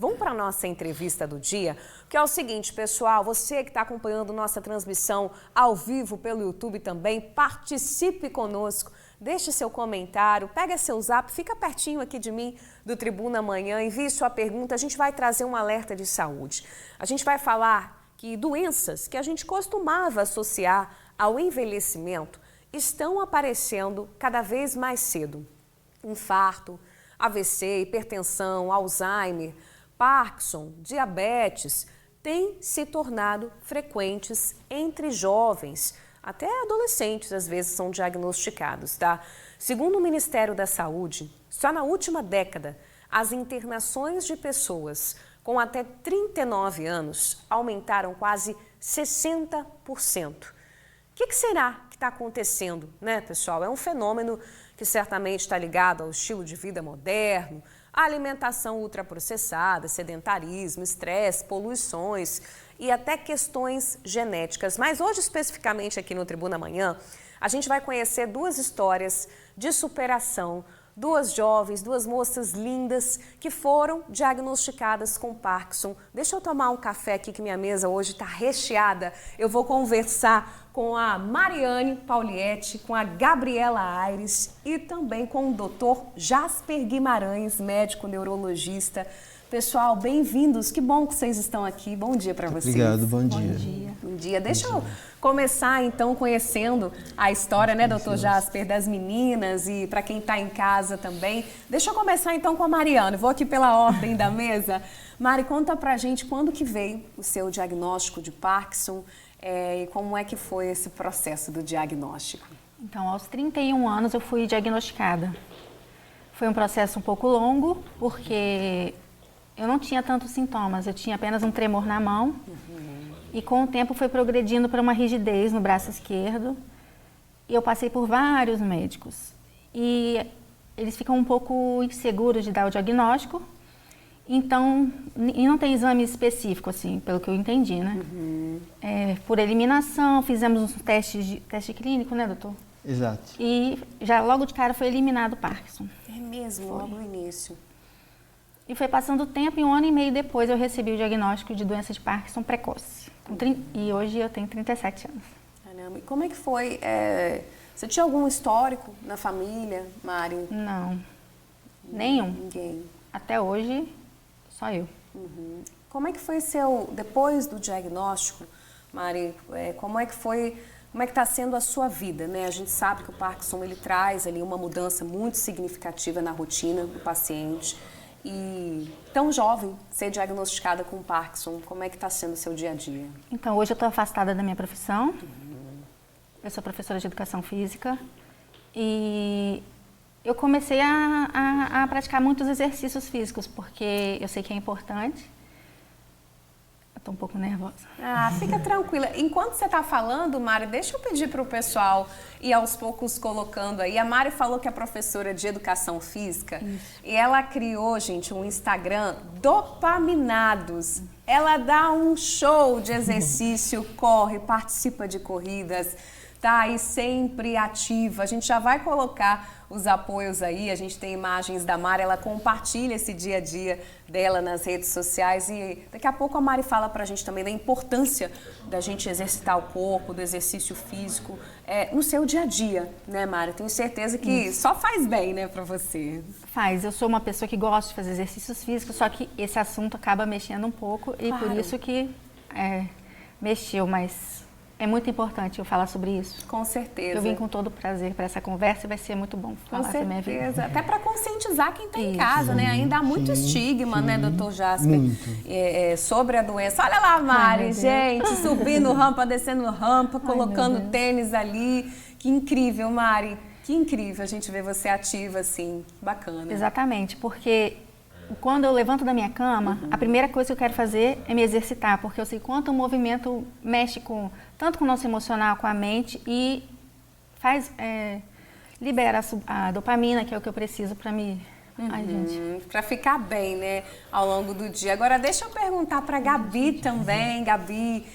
Vamos para a nossa entrevista do dia, que é o seguinte, pessoal, você que está acompanhando nossa transmissão ao vivo pelo YouTube também, participe conosco, deixe seu comentário, pega seu zap, fica pertinho aqui de mim do Tribuna Amanhã, envie sua pergunta, a gente vai trazer um alerta de saúde. A gente vai falar que doenças que a gente costumava associar ao envelhecimento estão aparecendo cada vez mais cedo. Infarto, AVC, hipertensão, Alzheimer, Parkinson, diabetes têm se tornado frequentes entre jovens, até adolescentes às vezes são diagnosticados, tá? Segundo o Ministério da Saúde, só na última década, as internações de pessoas com até 39 anos aumentaram quase 60%. O que será que está acontecendo, né, pessoal? É um fenômeno que certamente está ligado ao estilo de vida moderno, à alimentação ultraprocessada, sedentarismo, estresse, poluições e até questões genéticas. Mas hoje, especificamente aqui no Tribuna Amanhã, a gente vai conhecer duas histórias de superação, duas jovens, duas moças lindas que foram diagnosticadas com Parkinson. Deixa eu tomar um café aqui que minha mesa hoje está recheada. Eu vou conversar com a Mariane Paulietti, com a Gabriela Aires e também com o Dr. Jasper Guimarães, médico neurologista. Pessoal, bem-vindos. Que bom que vocês estão aqui. Bom dia para vocês. Obrigado, bom dia. Bom dia. Bom dia. Deixa eu começar, então, conhecendo a história, né, doutor Jasper, das meninas e para quem está em casa também. Deixa eu começar, então, com a Mariana. Vou aqui pela ordem da mesa. Mari, conta pra gente quando que veio o seu diagnóstico de Parkinson e como é que foi esse processo do diagnóstico? Então, aos 31 anos eu fui diagnosticada. Foi um processo um pouco longo, porque eu não tinha tantos sintomas, eu tinha apenas um tremor na mão. E com o tempo foi progredindo para uma rigidez no braço esquerdo. E eu passei por vários médicos. E eles ficam um pouco inseguros de dar o diagnóstico. Então, e não tem exame específico, assim, pelo que eu entendi, né? Por eliminação, fizemos um teste clínico, né, doutor? Exato. E já logo de cara foi eliminado o Parkinson. É mesmo, logo no início. E foi passando o tempo e 1 ano e meio depois eu recebi o diagnóstico de doença de Parkinson precoce. E hoje eu tenho 37 anos. Caramba, e como é que foi? Você tinha algum histórico na família, Mari? Não, nenhum. Ninguém. Até hoje, só eu. Como é que foi depois do diagnóstico, Mari, como é que está sendo a sua vida, né? A gente sabe que o Parkinson, ele traz ali uma mudança muito significativa na rotina do paciente. E tão jovem, ser diagnosticada com Parkinson, como é que está sendo o seu dia a dia? Então, hoje eu estou afastada da minha profissão. Eu sou professora de educação física. E eu comecei a praticar muitos exercícios físicos, porque eu sei que é importante. Eu estou um pouco nervosa. Fica tranquila. Enquanto você está falando, Mari, deixa eu pedir para o pessoal ir aos poucos colocando aí. A Mari falou que é professora de educação física. Isso. E ela criou, gente, um Instagram Dopaminados. Ela dá um show de exercício, corre, participa de corridas, tá aí sempre ativa. A gente já vai colocar os apoios aí, a gente tem imagens da Mari, ela compartilha esse dia a dia dela nas redes sociais e daqui a pouco a Mari fala pra gente também da importância da gente exercitar o corpo, do exercício físico no seu dia a dia, né, Mari? Tenho certeza que só faz bem, né, pra você. Faz, eu sou uma pessoa que gosta de fazer exercícios físicos, só que esse assunto acaba mexendo um pouco e por isso que mexeu, mas é muito importante eu falar sobre isso. Com certeza. Eu vim com todo prazer para essa conversa e vai ser muito bom falar sobre a minha vida. Com certeza. Até para conscientizar quem está em casa, né? Ainda há muito estigma, né, doutor Jasper? Sobre a doença. Olha lá, Mari, gente, subindo rampa, descendo rampa, colocando tênis ali. Que incrível, Mari. Que incrível a gente ver você ativa assim. Bacana. Exatamente, porque quando eu levanto da minha cama, a primeira coisa que eu quero fazer é me exercitar, porque eu sei quanto o movimento mexe tanto com o nosso emocional, com a mente e libera a dopamina, que é o que eu preciso para me... Ai, gente. Para ficar bem, né, ao longo do dia. Agora, deixa eu perguntar para a Gabi também, Gabi,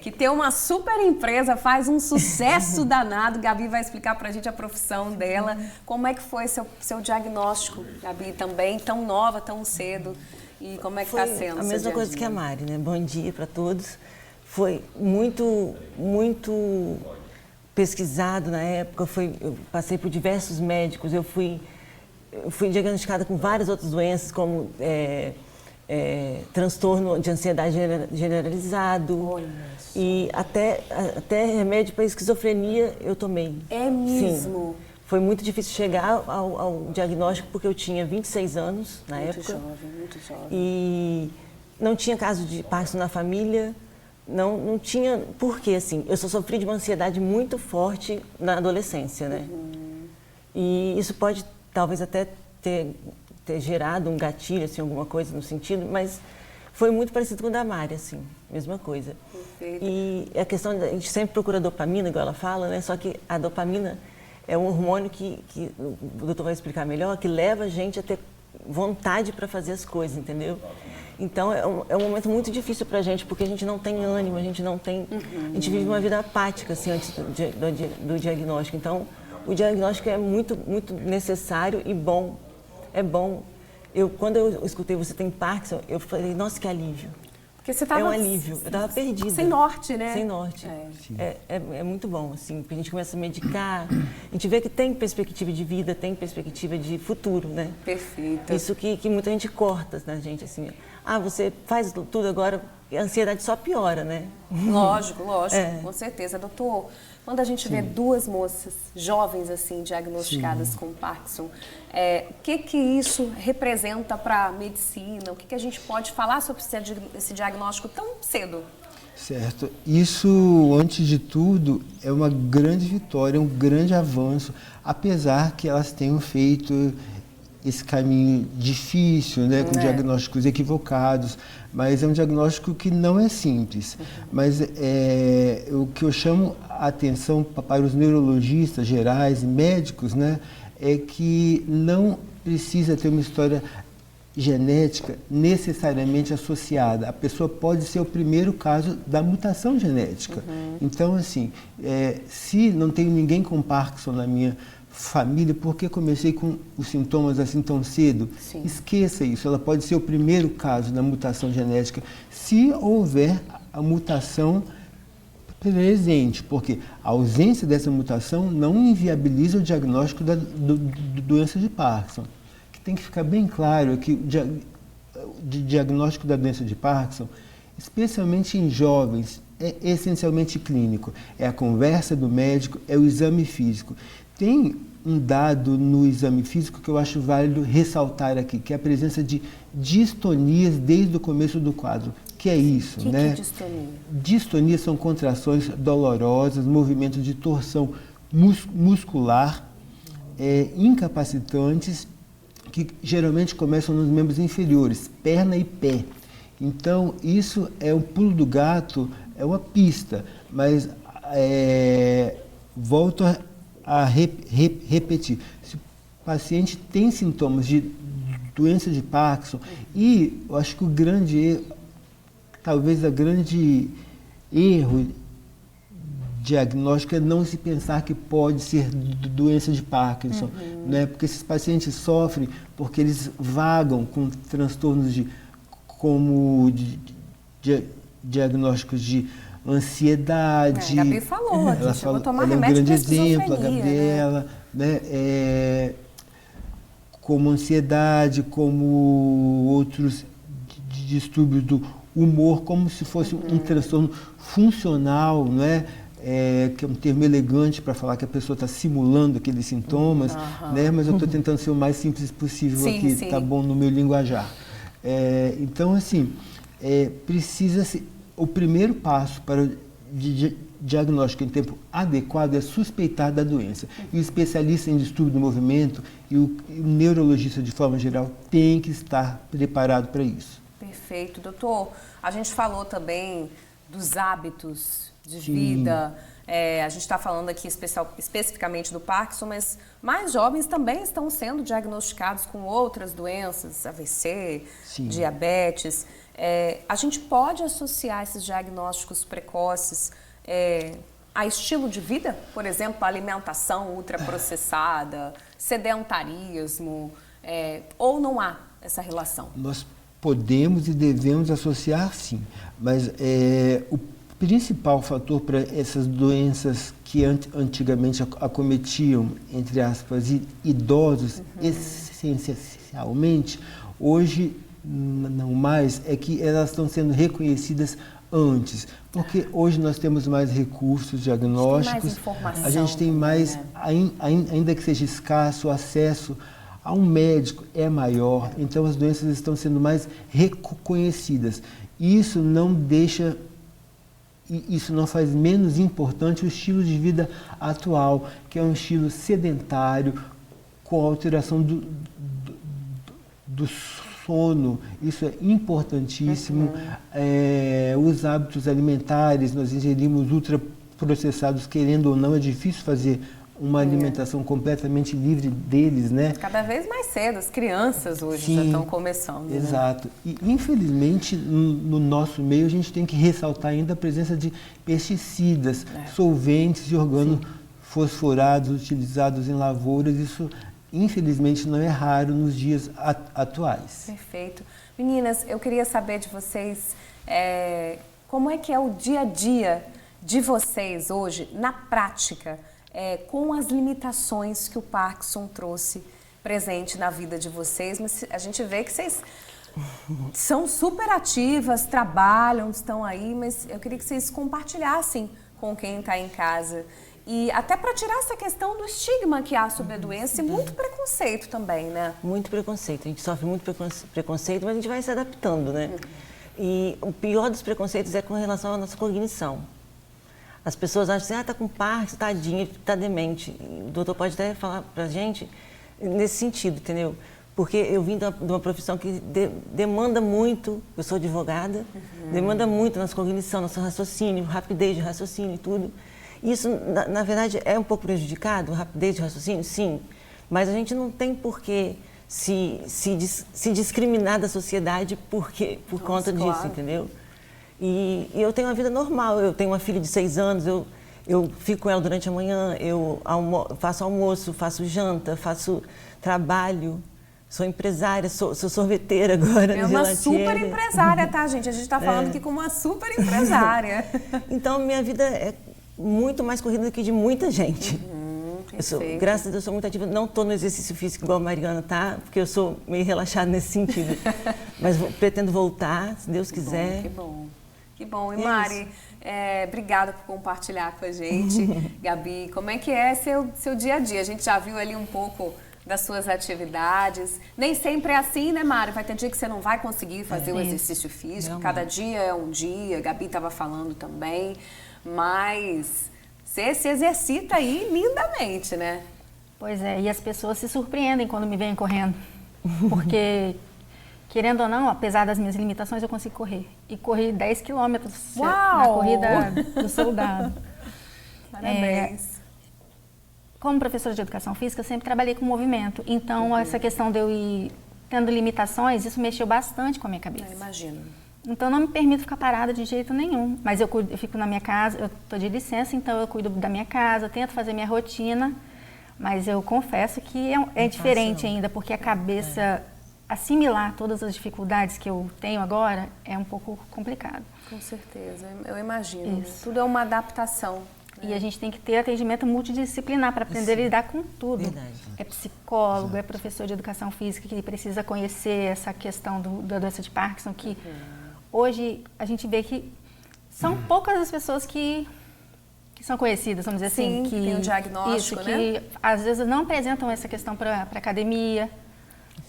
que tem uma super empresa, faz um sucesso danado. Gabi vai explicar pra gente a profissão dela. Como é que foi seu diagnóstico, Gabi, também, tão nova, tão cedo? E como é que está sendo? A mesma coisa que a Mari, né? Bom dia para todos. Foi muito pesquisado na época. Eu passei por diversos médicos. Eu fui diagnosticada com várias outras doenças, como transtorno de ansiedade generalizado. Olha. E até remédio para esquizofrenia eu tomei. É mesmo? Sim. Foi muito difícil chegar ao diagnóstico porque eu tinha 26 anos na época. Muito jovem. E não tinha caso de Parkinson na família, não tinha... Por quê, assim? Eu só sofri de uma ansiedade muito forte na adolescência, né? E isso pode talvez até ter gerado um gatilho, assim, alguma coisa no sentido, mas foi muito parecido com o da Mari, assim, mesma coisa. Perfeito. E a questão, a gente sempre procura dopamina, igual ela fala, né? Só que a dopamina é um hormônio que o doutor vai explicar melhor, que leva a gente a ter vontade para fazer as coisas, entendeu? Então, é um momento muito difícil para a gente, porque a gente não tem ânimo, a gente não tem... A gente vive uma vida apática, assim, antes do diagnóstico. Então, o diagnóstico é muito, muito necessário e bom. É bom. Quando eu escutei você tem Parkinson, eu falei, nossa, que alívio. Porque você estava... É um alívio. Eu estava perdida. Sem norte, né? Sem norte. É muito bom, assim, porque a gente começa a medicar, a gente vê que tem perspectiva de vida, tem perspectiva de futuro, né? Perfeito. Isso que muita gente corta na gente, assim. Você faz tudo agora, a ansiedade só piora, né? Lógico, com certeza. Doutor, quando a gente vê duas moças jovens, assim, diagnosticadas com Parkinson, o que isso representa para a medicina? O que a gente pode falar sobre esse diagnóstico tão cedo? Certo. Isso, antes de tudo, é uma grande vitória, um grande avanço, apesar que elas tenham feito esse caminho difícil, né, com diagnósticos equivocados, mas é um diagnóstico que não é simples. Mas o que eu chamo a atenção para os neurologistas gerais, médicos, né, é que não precisa ter uma história genética necessariamente associada. A pessoa pode ser o primeiro caso da mutação genética. Então, assim, se não tenho ninguém com Parkinson na minha família, por que comecei com os sintomas assim tão cedo? Sim. Esqueça isso, ela pode ser o primeiro caso da mutação genética, se houver a mutação presente, porque a ausência dessa mutação não inviabiliza o diagnóstico da doença de Parkinson. O que tem que ficar bem claro é que o diagnóstico da doença de Parkinson, especialmente em jovens, é essencialmente clínico. É a conversa do médico, é o exame físico. Tem um dado no exame físico que eu acho válido ressaltar aqui, que é a presença de distonias desde o começo do quadro. Que é isso, né? Que é distonia? Distonias são contrações dolorosas, movimentos de torção muscular, incapacitantes, que geralmente começam nos membros inferiores, perna e pé. Então, isso é um pulo do gato, é uma pista, mas volto a repetir. Se o paciente tem sintomas de doença de Parkinson, e eu acho que o grande erro, talvez o grande erro diagnóstico é não se pensar que pode ser doença de Parkinson, né? Porque esses pacientes sofrem porque eles vagam com transtornos como diagnósticos de ansiedade. A Gabi falou, ela chegou a tomar ela é um remédio grande para exemplo, a esquizofrenia, Gabriela, né? Como ansiedade, como outros distúrbios do humor, como se fosse um transtorno funcional, não é? Que é um termo elegante para falar que a pessoa está simulando aqueles sintomas, né? Mas eu estou tentando ser o mais simples possível aqui, tá bom, no meu linguajar. Então, assim, precisa-se... O primeiro passo para o diagnóstico em tempo adequado é suspeitar da doença. E o especialista em distúrbio do movimento e o neurologista, de forma geral, tem que estar preparado para isso. Perfeito. Doutor, a gente falou também dos hábitos de vida. A gente está falando aqui especificamente do Parkinson, mas mais jovens também estão sendo diagnosticados com outras doenças, AVC, diabetes. A gente pode associar esses diagnósticos precoces a estilo de vida? Por exemplo, alimentação ultraprocessada, sedentarismo, ou não há essa relação? Nós podemos e devemos associar, sim, mas o principal fator para essas doenças que antigamente acometiam, entre aspas, idosos, essencialmente, hoje não mais, é que elas estão sendo reconhecidas antes, porque hoje nós temos mais recursos diagnósticos, a gente tem mais, ainda que seja escasso, o acesso a um médico é maior, então as doenças estão sendo mais reconhecidas. Isso não deixa, isso não faz menos importante o estilo de vida atual, que é um estilo sedentário, com alteração do sono, isso é importantíssimo. Os hábitos alimentares, nós ingerimos ultraprocessados, querendo ou não, é difícil fazer uma alimentação completamente livre deles, né? Cada vez mais cedo, as crianças hoje já estão começando. Exato. Né? E, infelizmente, no nosso meio, a gente tem que ressaltar ainda a presença de pesticidas, solventes e organofosforados utilizados em lavouras. Isso, infelizmente, não é raro nos dias atuais. Perfeito. Meninas, eu queria saber de vocês como é que é o dia a dia de vocês hoje, na prática, com as limitações que o Parkinson trouxe presente na vida de vocês, mas a gente vê que vocês são super ativas, trabalham, estão aí, mas eu queria que vocês compartilhassem com quem está em casa. E até para tirar essa questão do estigma que há sobre a doença e muito preconceito também, né? Muito preconceito. A gente sofre muito preconceito, mas a gente vai se adaptando, né? E o pior dos preconceitos é com relação à nossa cognição. As pessoas acham assim, tá com Parkinson, tadinho, tá demente. O doutor pode até falar pra gente nesse sentido, entendeu? Porque eu vim de uma profissão que demanda muito, eu sou advogada, demanda muito nossa cognição, nosso raciocínio, rapidez de raciocínio e tudo. Isso, na verdade, é um pouco prejudicado, rapidez de raciocínio, sim, mas a gente não tem por que se discriminar da sociedade por conta disso, entendeu? E eu tenho uma vida normal, eu tenho uma filha de 6 anos, eu fico com ela durante a manhã, eu faço almoço, faço janta, faço trabalho, sou empresária, sou sorveteira agora. É uma super empresária, tá, gente? A gente está falando aqui com uma super empresária. Então, minha vida é muito mais corrida do que de muita gente. Graças a Deus, eu sou muito ativa. Não estou no exercício físico igual a Mariana tá, porque eu sou meio relaxada nesse sentido. Mas pretendo voltar, se Deus quiser. Que bom. Que bom. E Mari, obrigada por compartilhar com a gente. Gabi, como é que é seu dia a dia? A gente já viu ali um pouco das suas atividades. Nem sempre é assim, né, Mari? Vai ter dia que você não vai conseguir fazer o exercício físico. Cada dia é um dia. A Gabi estava falando também. Mas você se exercita aí lindamente, né? Pois é, e as pessoas se surpreendem quando me veem correndo. Porque... Querendo ou não, apesar das minhas limitações, eu consigo correr. E corri 10 quilômetros na corrida do soldado. Parabéns. Como professora de educação física, eu sempre trabalhei com movimento. Então, essa questão de eu ir tendo limitações, isso mexeu bastante com a minha cabeça. Eu imagino. Então, eu não me permito ficar parada de jeito nenhum. Mas eu fico na minha casa, eu estou de licença, então eu cuido da minha casa, tento fazer minha rotina. Mas eu confesso que é diferente ainda, porque a cabeça... Assimilar todas as dificuldades que eu tenho agora é um pouco complicado. Com certeza, eu imagino. Isso. Tudo é uma adaptação. E a gente tem que ter atendimento multidisciplinar para aprender a lidar com tudo. Verdade. É psicólogo, é professor de educação física que precisa conhecer essa questão da doença de Parkinson, que hoje a gente vê que são poucas as pessoas que são conhecidas, vamos dizer assim. Que tem um diagnóstico, que às vezes não apresentam essa questão para a academia.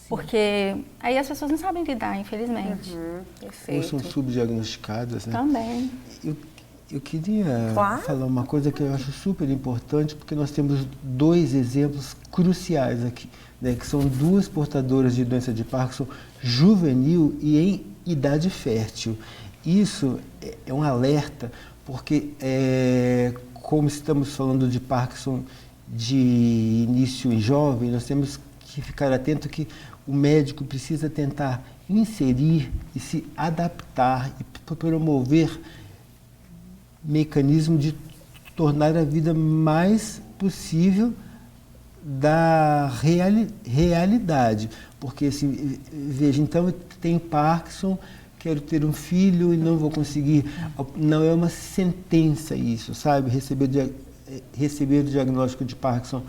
Porque aí as pessoas não sabem lidar, infelizmente. Perfeito. Ou são subdiagnosticadas, né? Também. Eu queria falar uma coisa que eu acho super importante, porque nós temos 2 exemplos cruciais aqui, né, que são 2 portadoras de doença de Parkinson juvenil e em idade fértil. Isso é um alerta, porque como estamos falando de Parkinson de início em jovem, nós temos que ficar atento que o médico precisa tentar inserir e se adaptar e promover mecanismo de tornar a vida mais possível da realidade. Porque, assim, veja, então eu tenho Parkinson, quero ter um filho e não vou conseguir. Não é uma sentença isso, sabe? Receber o diagnóstico de Parkinson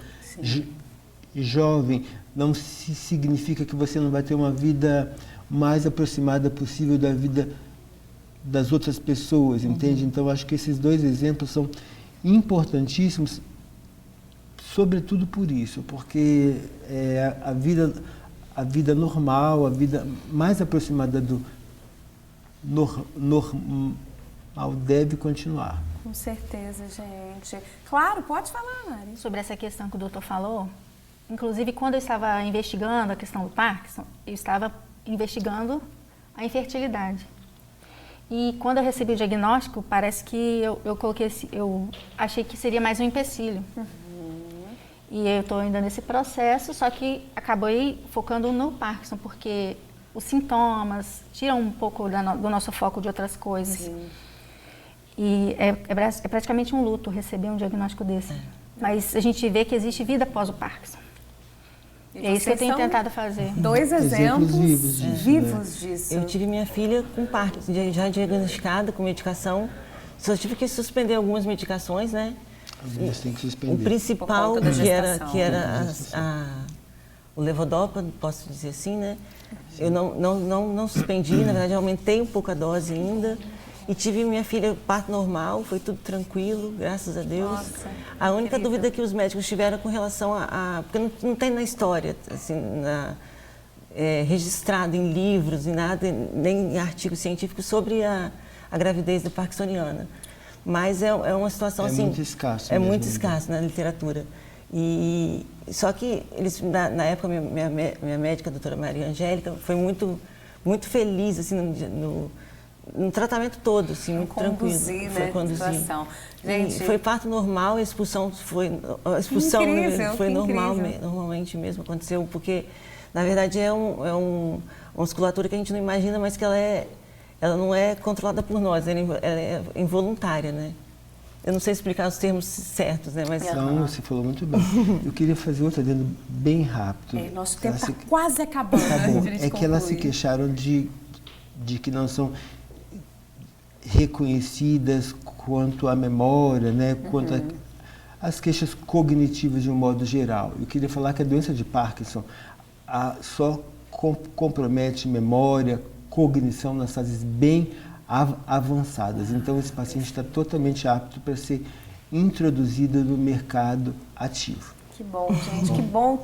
jovem não significa que você não vai ter uma vida mais aproximada possível da vida das outras pessoas, entende? Então, acho que esses dois exemplos são importantíssimos, sobretudo por isso, porque a vida normal, a vida mais aproximada do normal deve continuar. Com certeza, gente. Claro, pode falar, Mari. Sobre essa questão que o doutor falou, inclusive quando eu estava investigando a questão do Parkinson, eu estava investigando a infertilidade. E quando eu recebi o diagnóstico, parece que eu achei que seria mais um empecilho. E eu estou ainda nesse processo, só que acabei focando no Parkinson, porque os sintomas tiram um pouco do nosso foco de outras coisas. Sim. E é praticamente um luto receber um diagnóstico desse. Mas a gente vê que existe vida após o Parkinson. E é isso que eu tenho tentado fazer. Dois exemplos vivos disso. Eu tive minha filha com Parkinson, já diagnosticada com medicação. Só tive que suspender algumas medicações, né? Tem que suspender. O principal, Por conta da que era gestação. o levodopa, posso dizer assim, né? Eu não suspendi, na verdade, eu aumentei um pouco a dose ainda. E tive minha filha parto normal, foi tudo tranquilo, graças a Deus. Nossa, a única incrível. dúvida que os médicos tiveram com relação porque não tem na história, assim, registrado em livros, em nada, nem em artigos científicos sobre a gravidez da parkinsoniana. Mas é uma situação assim... É muito escasso. É muito escasso na literatura. E só que eles, na época, minha médica, a doutora Maria Angélica, foi muito, muito feliz assim, no tratamento todo, assim, muito tranquilo. Foi conduzir, né, a situação. Gente, foi parto normal, a expulsão foi normal, normalmente mesmo aconteceu, porque na verdade é uma musculatura que a gente não imagina, mas que ela não é controlada por nós, ela é involuntária, né? Eu não sei explicar os termos certos, né? Mas não, você falou muito bem. Eu queria fazer outro adendo bem rápido. Nosso tempo está quase acabando. É que elas se queixaram de que não são reconhecidas quanto à memória, né? Quanto às queixas cognitivas de um modo geral. Eu queria falar que a doença de Parkinson só compromete memória, cognição nas fases bem avançadas. Então, esse paciente está totalmente apto para ser introduzido no mercado ativo. Que bom, gente. Que bom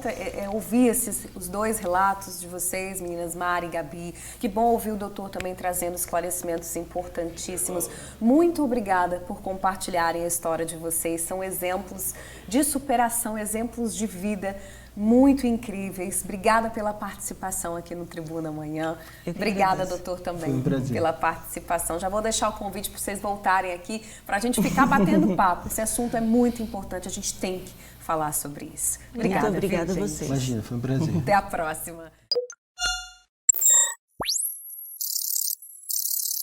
ouvir os dois relatos de vocês, meninas Mari e Gabi. Que bom ouvir o doutor também trazendo esclarecimentos importantíssimos. Muito obrigada por compartilharem a história de vocês. São exemplos de superação, exemplos de vida muito incríveis. Obrigada pela participação aqui no Tribuna Amanhã. Obrigada, doutor, também pela participação. Já vou deixar o convite para vocês voltarem aqui para a gente ficar batendo papo. Esse assunto é muito importante, a gente tem que falar sobre isso. Obrigada, muito obrigada a gente. vocês. Imagina, foi um prazer. Até a próxima.